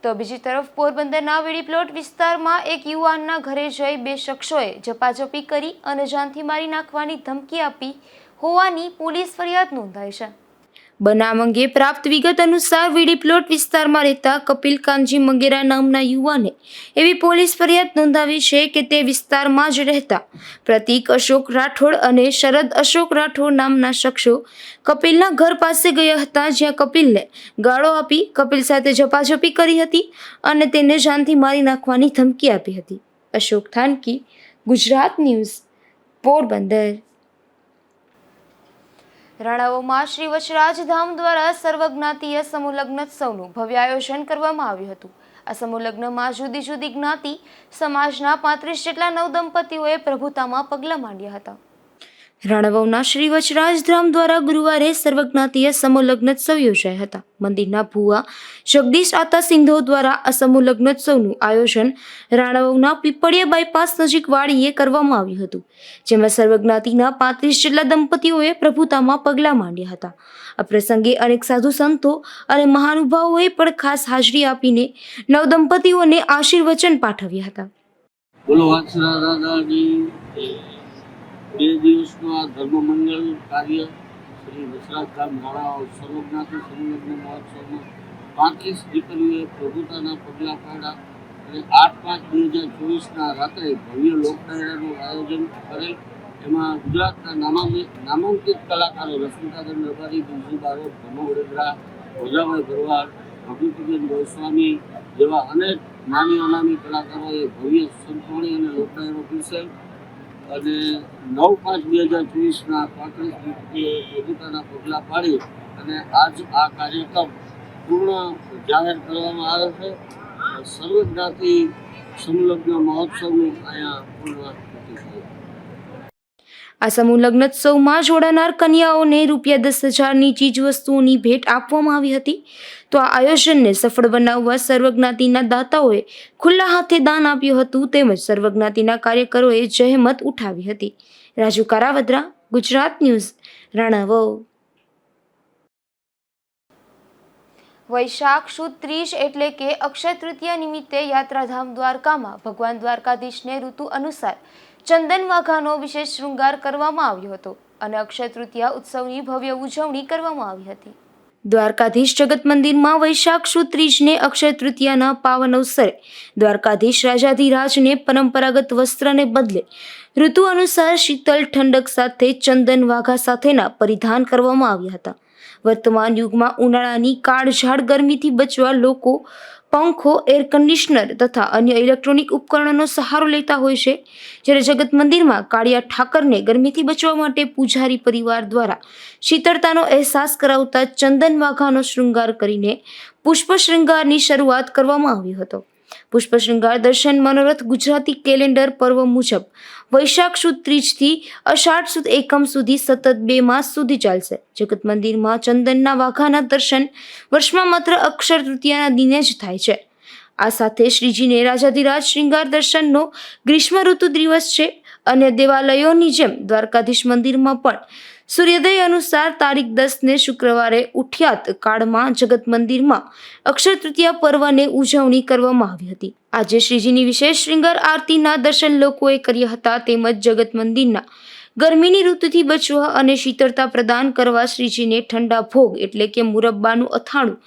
તો બીજી તરફ પોરબંદરના વીડી પ્લોટ વિસ્તારમાં એક યુવાનના ઘરે જઈ બે શખ્સોએ ઝપાઝપી કરી અને જાનથી મારી નાખવાની ધમકી આપી હોવાની પોલીસ ફરિયાદ નોંધાઈ છે. બનાવ અંગે પ્રાપ્ત વિગત અનુસાર વીડી પ્લોટ વિસ્તારમાં રહેતા કપિલ કાનજી મંગેરા નામના યુવાને એવી પોલીસ ફરિયાદ નોંધાવી છે કે તે વિસ્તારમાં જ રહેતા પ્રતીક અશોક રાઠોડ અને શરદ અશોક રાઠોડ નામના શખ્સો કપિલના ઘર પાસે ગયા હતા, જ્યાં કપિલને ગાળો આપી કપિલ સાથે ઝપાઝપી કરી હતી અને તેને જાનથી મારી નાખવાની ધમકી આપી હતી. અશોક થાનકી, ગુજરાત ન્યૂઝ, પોરબંદર. રાણાઓમાં શ્રી વચરાજ ધામ દ્વારા સર્વજ્ઞાતીય સમૂહ લગ્નોત્સવનું ભવ્ય આયોજન કરવામાં આવ્યું હતું. આ સમૂહ લગ્નમાં જુદી જુદી જ્ઞાતિ સમાજના 35 જેટલા નવદંપતિઓએ પ્રભુતામાં પગલાં માંડ્યા હતા. રાણાવાવના શ્રી વચરાજ ધામ દ્વારા ગુરુવારે સર્વજ્ઞાતીય સમૂહ લગ્નોત્સવ યોજાયા હતા. મંદિરના ભુવા જગદીશ આતા સિંધો દ્વારા આ સમૂહ લગ્નોત્સવનું આયોજન રાણાવાવના પીપળિયા બાયપાસ નજીક વાડીએ કરવામાં આવ્યું હતું, જેમાં સર્વજ્ઞાતિના 35 જેટલા દંપતીઓએ પ્રભુતામાં પગલાં માંડ્યા હતા. આ પ્રસંગે અનેક સાધુ સંતો અને મહાનુભાવોએ પણ ખાસ હાજરી આપીને નવદંપતીઓને આશીર્વચન પાઠવ્યા હતા. બોલો વાછરા દાદાજી. 2 દિવસનું આ ધર્મમંગલ કાર્ય શ્રી વચરાજ ધામ રાણાવાવ સર્વજ્ઞાતિ સમૂહ મહોત્સવમાં 35 દીકરીઓએ પ્રભુતાના પગલાં પાડ્યા અને 8/5/2024ના રાત્રે ભવ્ય લોકડાયરાનું આયોજન કરેલ. એમાં ગુજરાતના નામાંકિત કલાકારો રશ્મિકાબેન રબારી, બિરજુ બારોટ, ભમો વડોદરા, ભોજાભાઈ ભરવાડ, ભગવતીબેન ગોસ્વામી જેવા અનેક નામી અનામી કલાકારોએ ભવ્ય સંતવાણી અને લોકડાયરો પીરસેલ અને 9/5/2024ના 35 દીકરીઓએ પ્રભુતાના પગલાં પાડી અને આજ આ કાર્યક્રમ પૂર્ણ જાહેર કરવામાં આવે છે. સર્વજ્ઞાતિ સમૂહલગ્ન મહોત્સવનું અહીંયા પૂર્ણ થયું. આ સમૂહ લગ્નોત્સવમાં જોડાનાર કન્યાઓને ₹10,000ની ચીજ વસ્તુઓની ભેટ આપવામાં આવી હતી. તો આ આયોજનને સફળ બનાવવા સર્વજ્ઞાતિના દાતાઓએ ખુલ્લા હાથે દાન આપ્યું હતું, તેમજ સર્વજ્ઞાતિના કાર્યકરોએ જહેમત ઉઠાવી હતી. રાજુ કારાવદ્રા, ગુજરાત ન્યૂઝ, રાણાવાવ. વૈશાખ સુદ 30 એટલે કે અક્ષય તૃતીયા નિમિત્તે યાત્રાધામ દ્વારકામાં ભગવાન દ્વારકાધીશને ઋતુ અનુસાર ચંદન વાઘાનો વિશેષ શૃંગાર કરવામાં આવ્યો હતો અને અક્ષય તૃતીયા ઉત્સવની ભવ્ય ઉજવણી કરવામાં આવી હતી. દ્વારકાધીશ જગત મંદિરમાં વૈશાખ સુદ 30ને અક્ષય તૃતીયાના પાવન અવસરે દ્વારકાધીશ રાજાધિરાજને પરંપરાગત વસ્ત્રને બદલે ઋતુ અનુસાર શીતળ ઠંડક સાથે ચંદન વાઘા સાથેના પરિધાન કરવામાં આવ્યા હતા. વર્તમાન યુગમાં ઉનાળાની કાળઝાળ ગરમીથી બચવા લોકો પંખો, એર કન્ડિશનર તથા અન્ય ઇલેક્ટ્રોનિક ઉપકરણોનો સહારો લેતા હોય છે, જ્યારે જગત મંદિરમાં કાળિયા ઠાકરને ગરમીથી બચવા માટે પૂજારી પરિવાર દ્વારા શીતળતાનો અહેસાસ કરાવતા ચંદન વાઘાનો શૃંગાર કરીને પુષ્પ શૃંગારની શરૂઆત કરવામાં આવ્યો હતો. પુષ્પ શૃંગાર દર્શન મનોરથ ગુજરાતી કેલેન્ડર પર્વ મુજબ વૈશાખ સુદ 30થી અષાઢ સુદ એકમ સુધી સતત 2 માસ સુધી ચાલશે. જગત મંદિરમાં ચંદનના વાઘાના દર્શન વર્ષમાં માત્ર અક્ષય તૃતીયાના દિને જ થાય છે. આ સાથે શ્રીજીને રાજાધિરાજ શૃંગાર દર્શનનો ગ્રીષ્મ ઋતુ દિવસ છે. અન્ય દેવાલયોની જેમ દ્વારકાધીશ મંદિરમાં પણ સૂર્યોદય અનુસાર તારીખ 10ને શુક્રવારે ઉઠ્યાત કાળમાં જગત મંદિરમાં અક્ષય તૃતીયા પર્વને ઉજવણી કરવામાં આવી હતી. આજે શ્રીજીની વિશેષ શૃંગાર આરતીના દર્શન લોકોએ કર્યા હતા, તેમજ જગત મંદિરના ગરમીની ઋતુથી બચવા અને શીતળતા પ્રદાન કરવા શ્રીજીને ઠંડા ભોગ એટલે કે મુરબ્બાનું અથાણું,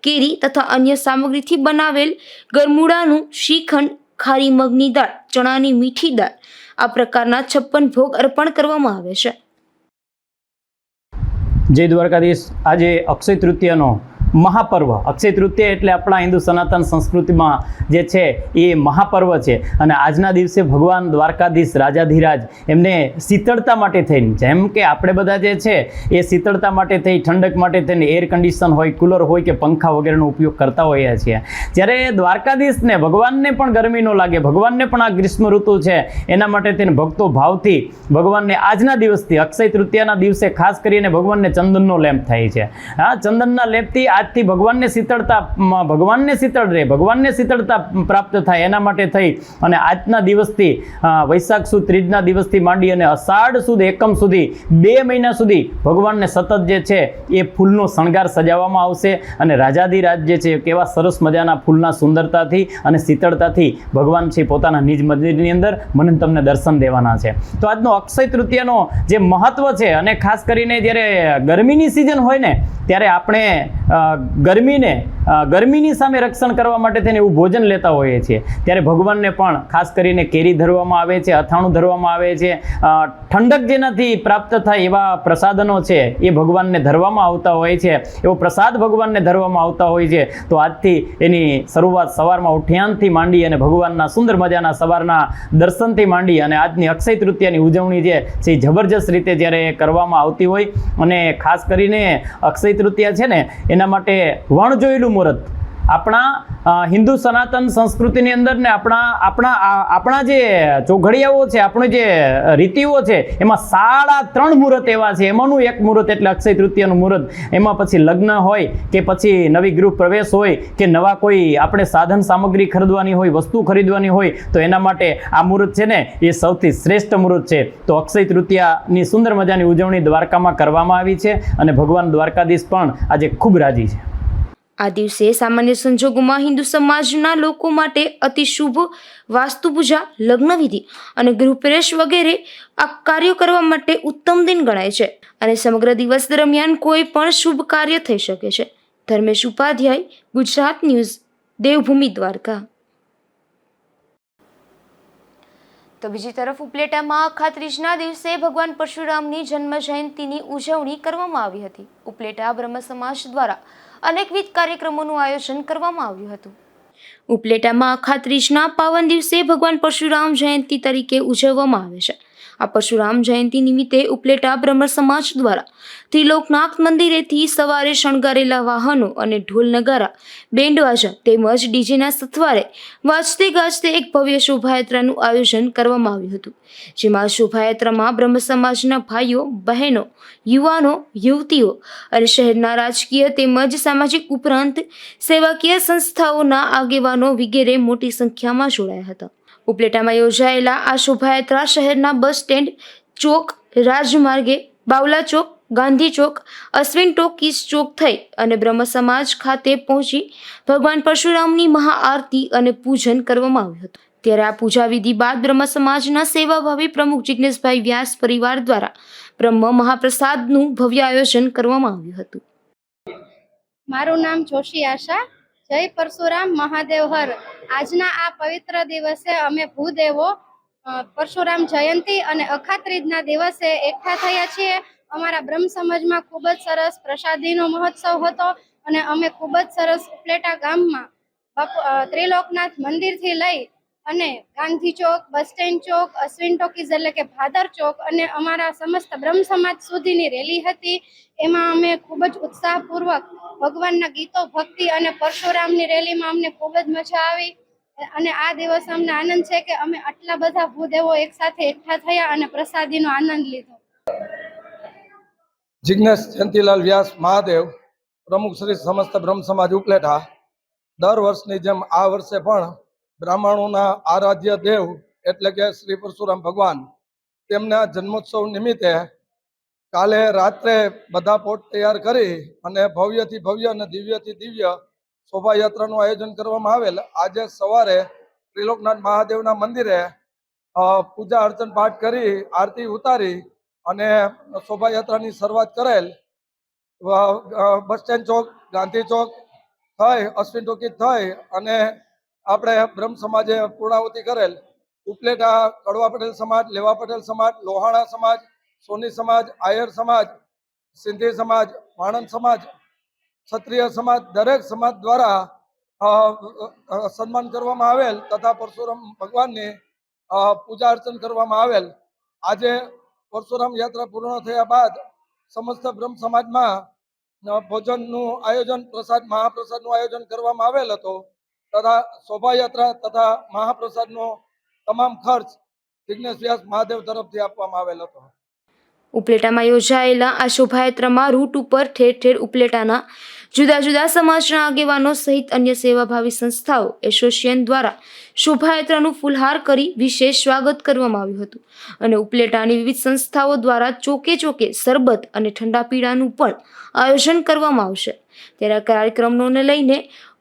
કેરી તથા અન્ય સામગ્રીથી બનાવેલ ગરમૂળાનું શ્રીખંડ, ખારી મગની દાળ, ચણાની મીઠી દાળ આ પ્રકારના 56 ભોગ અર્પણ કરવામાં આવે છે. જય દ્વારકાધીશ. આજે અક્ષય તૃતીયાનો મહાપર્વ અક્ષય તૃતીયા એટલે આપણા હિન્દુ સનાતન સંસ્કૃતિમાં જે છે એ મહાપર્વ છે. અને આજના દિવસે ભગવાન દ્વારકાધીશ રાજાધિરાજ એમને શીતળતા માટે થઈને, જેમ કે આપણે બધા જે છે એ શીતળતા માટે થઈ, ઠંડક માટે થઈને એર કન્ડિશન હોય, કુલર હોય કે પંખા વગેરેનો ઉપયોગ કરતા હોઈએ છીએ. જ્યારે દ્વારકાધીશને ભગવાનને પણ ગરમી ન લાગે, ભગવાનને પણ આ ગ્રીષ્મ ઋતુ છે એના માટે થઈને ભક્તો ભાવથી ભગવાનને આજના દિવસથી અક્ષય તૃતીયાના દિવસે ખાસ કરીને ભગવાનને ચંદનનો લેપ થાય છે. હા, ચંદનના લેપથી આજથી ભગવાનને શીતળતા, ભગવાનને શીતળ રહે, ભગવાનને શીતળતા પ્રાપ્ત થાય એના માટે થઈ અને આજના દિવસથી વૈશાખ સુદ ત્રીજના દિવસથી માંડી અને અષાઢ સુદ એકમ સુધી 2 મહિના સુધી ભગવાનને સતત જે છે એ ફૂલનો શણગાર સજાવવામાં આવશે. અને રાજાધિરાજ જે છે કેવા સરસ મજાના ફૂલના સુંદરતાથી અને શીતળતાથી ભગવાન છે પોતાના નિજ મંદિરની અંદર મને તમને દર્શન દેવાના છે. તો આજનો અક્ષય તૃતીયાનો જે મહત્વ છે, અને ખાસ કરીને જ્યારે ગરમીની સિઝન હોય ને ત્યારે આપણે ગરમીની સામે રક્ષણ કરવા માટે થઈને એવું ભોજન લેતા હોઈએ છીએ. ત્યારે ભગવાનને પણ ખાસ કરીને કેરી ધરવામાં આવે છે, અથાણું ધરવામાં આવે છે, ઠંડક જેનાથી પ્રાપ્ત થાય એવા પ્રસાદનો છે એ ભગવાનને ધરવામાં આવતા હોય છે, એવો પ્રસાદ ભગવાનને ધરવામાં આવતા હોય છે. તો આજથી એની શરૂઆત સવારમાં ઉઠ્યાનથી માંડી અને ભગવાનના સુંદર મજાના સવારના દર્શનથી માંડી અને આજની અક્ષય તૃતીયાની ઉજવણી જે છે એ જબરજસ્ત રીતે જ્યારે કરવામાં આવતી હોય. અને ખાસ કરીને અક્ષય તૃતીયા છે ને એના માટે વણજોયેલું મુહૂર્ત આપણા હિન્દુ સનાતન સંસ્કૃતિની અંદર ને આપણા જે ચોઘડિયાઓ છે, આપણી જે રીતિઓ છે એમાં 3.5 મુહૂર્ત એવા છે. એમાંનું એક મુહૂર્ત એટલે અક્ષય તૃતીયાનું મુહૂર્ત. એમાં પછી લગ્ન હોય કે પછી નવી ગૃહ પ્રવેશ હોય કે નવા કોઈ આપણે સાધન સામગ્રી ખરીદવાની હોય, વસ્તુ ખરીદવાની હોય, તો એના માટે આ મુહૂર્ત છે ને એ સૌથી શ્રેષ્ઠ મુહૂર્ત છે. તો અક્ષય તૃતીયાની સુંદર મજાની ઉજવણી દ્વારકામાં કરવામાં આવી છે અને ભગવાન દ્વારકાધીશ પણ આજે ખૂબ રાજી છે. આ દિવસે સામાન્ય સંજોગોમાં હિન્દુ સમાજના લોકો માટે અતિ શુભ વાસ્તુ પૂજા, લગ્ન વિધિ અને ગૃહપ્રવેશ વગેરે આ કાર્યો કરવા માટે ઉત્તમ દિન ગણાય છે અને સમગ્ર દિવસ દરમિયાન કોઈ પણ શુભ કાર્ય થઈ શકે છે. ધર્મેશ ઉપાધ્યાય, ગુજરાત ન્યૂઝ, દેવભૂમિ દ્વારકા. તો બીજી તરફ ઉપલેટામાં અખાત્રીજના દિવસે ભગવાન પરશુરામની જન્મ જયંતિની ઉજવણી કરવામાં આવી હતી. ઉપલેટા બ્રહ્મ સમાજ દ્વારા અનેકવિધ કાર્યક્રમોનું આયોજન કરવામાં આવ્યું હતું. ઉપલેટામાં અખાત્રીજના પાવન દિવસે ભગવાન પરશુરામ જયંતિ તરીકે ઉજવવામાં આવે છે. આ પરશુરામ જયંતિ નિમિત્તે ઉપલેટા બ્રહ્મ સમાજ દ્વારા ત્રિલોકનાથ મંદિરેથી સવારે શણગારેલા વાહનો અને ઢોલ નગારા, બેન્ડ વાજા તેમજ ડીજેના સથવારે વાજતે ગાજતે એક ભવ્ય શોભાયાત્રાનું આયોજન કરવામાં આવ્યું હતું. જેમાં શોભાયાત્રામાં બ્રહ્મ સમાજના ભાઈઓ, બહેનો, યુવાનો, યુવતીઓ અને શહેરના રાજકીય તેમજ સામાજિક ઉપરાંત સેવાકીય સંસ્થાઓના આગેવાનો વગેરે મોટી સંખ્યામાં જોડાયા હતા. ઉપલેટામાં યોજાયેલા આ શોભાયાત્રા શહેરના બસ સ્ટેન્ડ ચોક, રાજમાર્ગે, બાવલા ચોક, ગાંધી ચોક, અશ્વિન ટોકીઝ ચોક થઈ અને બ્રહ્મ સમાજ ખાતે પહોંચી ભગવાન પરશુરામની મહાઆરતી અને પૂજન કરવામાં આવ્યું હતું. ત્યારે આ પૂજા વિધિ બાદ બ્રહ્મ સમાજના સેવાભાવી પ્રમુખ જિજ્ઞેશભાઈ વ્યાસ પરિવાર દ્વારા બ્રહ્મ મહાપ્રસાદનું ભવ્ય આયોજન કરવામાં આવ્યું હતું. મારું નામ જોશી આશા. જય પરશુરામ મહાદેવ હર. આજના આ પવિત્ર દિવસે અમે ભૂદેવો પરશુરામ જયંતિ અને અખાત્રીજના દિવસે એકઠા થયા છીએ. અમારા બ્રહ્મ સમાજમાં ખૂબ જ સરસ પ્રસાદીનો મહોત્સવ હતો અને અમે ખૂબ જ સરસ ઉપલેટા ગામમાં ત્રિલોકનાથ મંદિરથી લઈ અને ગાંધી ચોક, બસ સ્ટેન્ડ ચોક, અશ્વિન ટોકીઝ એટલે કે ભાદર ચોક અને અમારા સમસ્ત બ્રહ્મ સમાજ સુધીની રેલી હતી. એમાં અમે ખૂબ જ ઉત્સાહપૂર્વક ભગવાનના ગીતો, ભક્તિ અને પરશુરામની રેલીમાં અમને ખૂબ જ મજા આવી અને આ દિવસ અમને આનંદ છે કે અમે આટલા બધા ભૂદેવો એકસાથે એકઠા થયા અને પ્રસાદીનો આનંદ લીધો. જિજ્ઞેશ જયંતિલાલ વ્યાસ મહાદેવ, પ્રમુખ શ્રી સમસ્ત બ્રહ્મ સમાજ ઉપલેટા. દર વર્ષની જેમ આ વર્ષે પણ બ્રાહ્મણોના આરાધ્ય દેવ એટલે કે શ્રી પરશુરામ ભગવાન તેમના જન્મોત્સવ નિમિત્તે કાલે રાત્રે બધા પોટ તૈયાર કરી અને ભવ્યથી ભવ્ય અને દિવ્યથી દિવ્ય શોભાયાત્રાનું આયોજન કરવામાં આવેલ. આજે સવારે ત્રિલોકનાથ મહાદેવના મંદિરે પૂજા અર્ચન પાઠ કરી, આરતી ઉતારી અને શોભાયાત્રાની શરૂઆત કરેલ. બસ સ્ટેન્ડ ચોક, ગાંધી ચોક થઈ, અશ્વિન ટોકીઝ થઈ અને આપણે બ્રહ્મ સમાજે પૂર્ણાહુતિ કરેલ. ઉપલેટા કડવા પટેલ સમાજ, લેવા પટેલ સમાજ, લોહાણા સમાજ, સોની સમાજ, આયર સમાજ, સિંધી સમાજ, વાણંદ સમાજ ક્ષત્રિય સમાજ દરેક સમાજ દ્વારા સન્માન કરવામાં આવેલ તથા પરશુરામ ભગવાનની પૂજા અર્ચન કરવામાં આવેલ. આજે પરશુરામ યાત્રા પૂર્ણ થયા બાદ સમસ્ત બ્રહ્મ સમાજમાં ભોજનનું આયોજન, મહાપ્રસાદનું આયોજન કરવામાં આવેલ હતો તથા શોભાયાત્રા તથા મહાપ્રસાદનો તમામ ખર્ચ જિજ્ઞેશ વ્યાસ મહાદેવ તરફથી આપવામાં આવેલ હતો. ઉપલેટામાં યોજાયેલા આ શોભાયાત્રામાં રૂટ ઉપર ઠેર ઠેર ઉપલેટાના જુદા જુદા સમાજના આગેવાનો સહિત અન્ય સેવાભાવી સંસ્થાઓ એસોસિએશન દ્વારા શોભાયાત્રાનું ફૂલહાર કરી વિશેષ સ્વાગત કરવામાં આવ્યું હતું અને ઉપલેટાની વિવિધ સંસ્થાઓ દ્વારા ચોકે ચોકે શરબત અને ઠંડા પીણાનું પણ આયોજન કરવામાં આવશે. ત્યારે આ કાર્યક્રમોને લઈને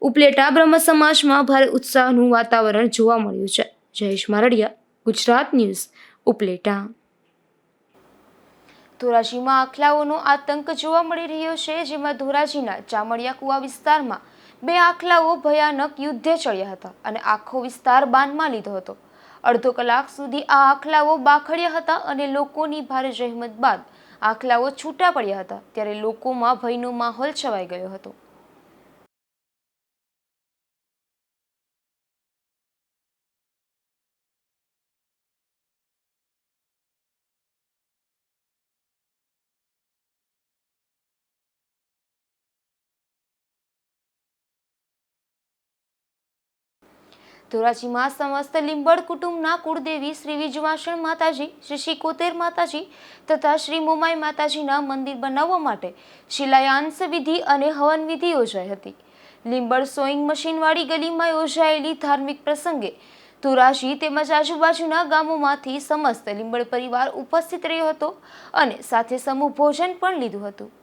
ઉપલેટા બ્રહ્મ સમાજમાં ભારે ઉત્સાહનું વાતાવરણ જોવા મળ્યું છે. જયેશ મારડિયા, ગુજરાત ન્યૂઝ, ઉપલેટા. ધોરાજીમાં આખલાઓનો આતંક જોવા મળી રહ્યો છે, જેમાં ધોરાજીના ચામડિયા કુવા વિસ્તારમાં 2 આખલાઓ ભયાનક યુદ્ધે ચડ્યા હતા અને આખો વિસ્તાર બાનમાં લીધો હતો. અડધો કલાક સુધી આ આખલાઓ બાખડ્યા હતા અને લોકોની ભારે જહેમત બાદ આખલાઓ છૂટા પડ્યા હતા. ત્યારે લોકોમાં ભયનો માહોલ છવાઈ ગયો હતો. ધોરાજીમાં સમસ્ત લીંબડ કુટુંબના કુળદેવી શ્રી વિજવાસણ માતાજી, શ્રી શિકોતેર માતાજી તથા શ્રી મોમાઈ માતાજીના મંદિર બનાવવા માટે શિલાન્યાસ વિધિ અને હવન વિધિ યોજાઈ હતી. લીંબડ સોઈંગ મશીનવાળી ગલીમાં યોજાયેલી ધાર્મિક પ્રસંગે ધોરાજી તેમજ આજુબાજુના ગામોમાંથી સમસ્ત લીંબડ પરિવાર ઉપસ્થિત રહ્યો હતો અને સાથે સમૂહ ભોજન પણ લીધું હતું.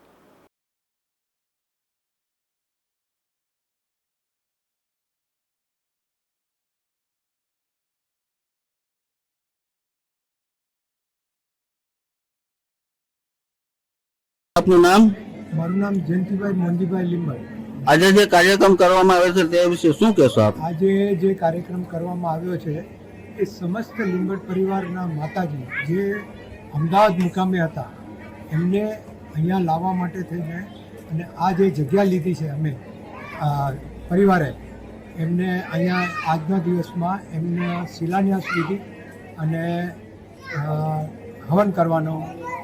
આપનું નામ? મારું નામ જયંતિભાઈ મોંજીભાઈ લીંબડ. આજે જે કાર્યક્રમ કરવામાં આવ્યો છે તે વિશે શું કહેશો આપ? આજે જે કાર્યક્રમ કરવામાં આવ્યો છે એ સમસ્ત લીંબડ પરિવારના માતાજી જે અમદાવાદ મુકામે હતા એમને અહીંયા લાવવા માટે થઈને અને આ જે જગ્યા લીધી છે અમે પરિવારે એમને અહીંયા આજના દિવસમાં એમને શિલાન્યાસ વિધિ અને હવન કરવાનો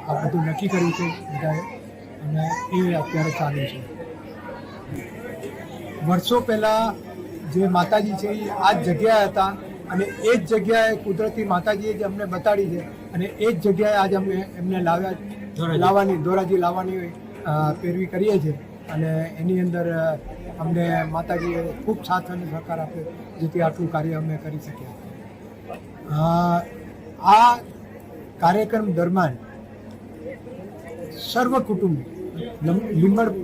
આ બધું નક્કી કર્યું છે બધાએ અને એ અત્યારે ચાલુ છે. વર્ષો પહેલાં જે માતાજી છે એ આ જ જગ્યાએ હતા અને એ જ જગ્યાએ કુદરતી માતાજીએ જ અમને બતાડી છે અને એ જ જગ્યાએ આજે અમે એમને ધોરાજી લાવવાની પેરવી કરીએ છીએ અને એની અંદર અમને માતાજીએ ખૂબ સાથ અને સહકાર આપ્યો જેથી આટલું કાર્ય અમે કરી શક્યા. આ કાર્યક્રમ દરમિયાન સર્વ કુટુંબ લીંબડ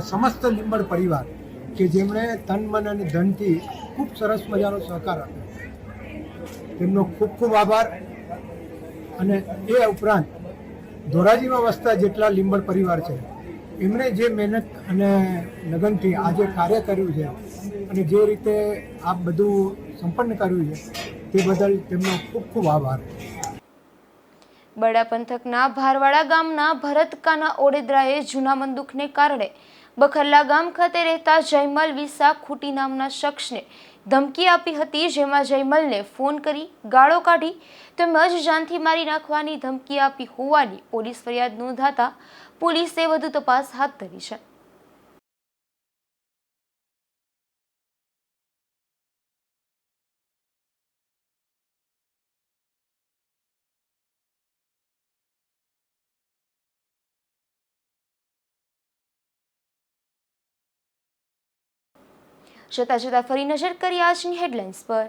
સમસ્ત લીંબડ પરિવાર કે જેમણે તન મન અને ધનથી ખૂબ સરસ મજાનો સહકાર આપ્યો તેમનો ખૂબ ખૂબ આભાર. અને એ ઉપરાંત ધોરાજીમાં વસતા જેટલા લીંબડ પરિવાર છે એમણે જે મહેનત અને લગનથી આજે કાર્ય કર્યું છે અને જે રીતે આ બધું સંપન્ન કર્યું છે તે બદલ તેમનો ખૂબ ખૂબ આભાર. બડા પંથકના ભારવાડા ગામના ભરતકાના ઓડેદરાએ જૂના બંદૂકને કારણે બખરલા ગામ ખાતે રહેતા જયમલ વિસા ખૂટી નામના શખ્સને ધમકી આપી હતી, જેમાં જયમલને ફોન કરી ગાળો કાઢી તેમજ જાનથી મારી નાખવાની ધમકી આપી હોવાની પોલીસ ફરિયાદ નોંધાતા પોલીસે વધુ તપાસ હાથ ધરી છે. જતા જતા ફરી નજર કરી આજની હેડલાઇન્સ પર.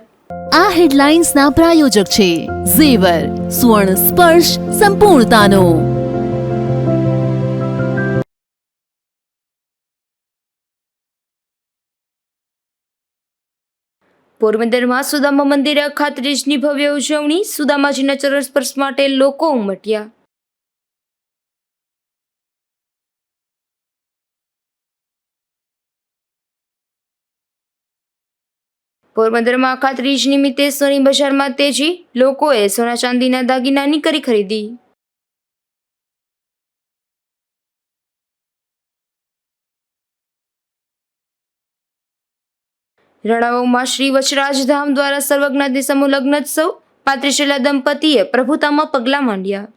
આ હેડલાઇન્સના પ્રાયોજક છે ઝેવર, સુવર્ણ સ્પર્શ સંપૂર્ણતાનો. પોરબંદરમાં સુદામા મંદિરે અખાત્રીજની ભવ્ય ઉજવણી, સુદામાજીના ચરણ સ્પર્શ માટે લોકો ઉમટ્યા. પોરબંદરમાં અખાત્રીજ નિમિત્તે સોની બજારમાં તેજી, લોકોએ સોના ચાંદીના દાગીનાની કરી ખરીદી. રણાવાવમાં શ્રી વચરાજધામ દ્વારા સર્વજ્ઞાતિ સમૂહ લગ્નોત્સવ, પાત્રીશીલા દંપતીએ પ્રભુતામાં પગલાં માંડ્યા.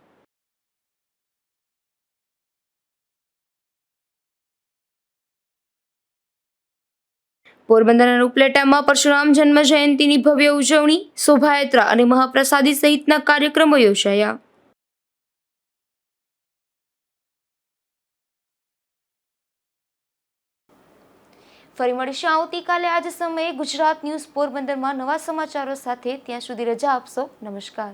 પોરબંદરના ઉપલેટામાં પરશુરામ જન્મ જયંતિની ભવ્ય ઉજવણી, શોભાયાત્રા અને મહાપ્રસાદી સહિતના કાર્યક્રમો યોજાયા. ફરી મળીશું આવતીકાલે આ જ સમયે ગુજરાત ન્યૂઝ પોરબંદરમાં નવા સમાચારો સાથે. ત્યાં સુધી રજા આપશો. નમસ્કાર.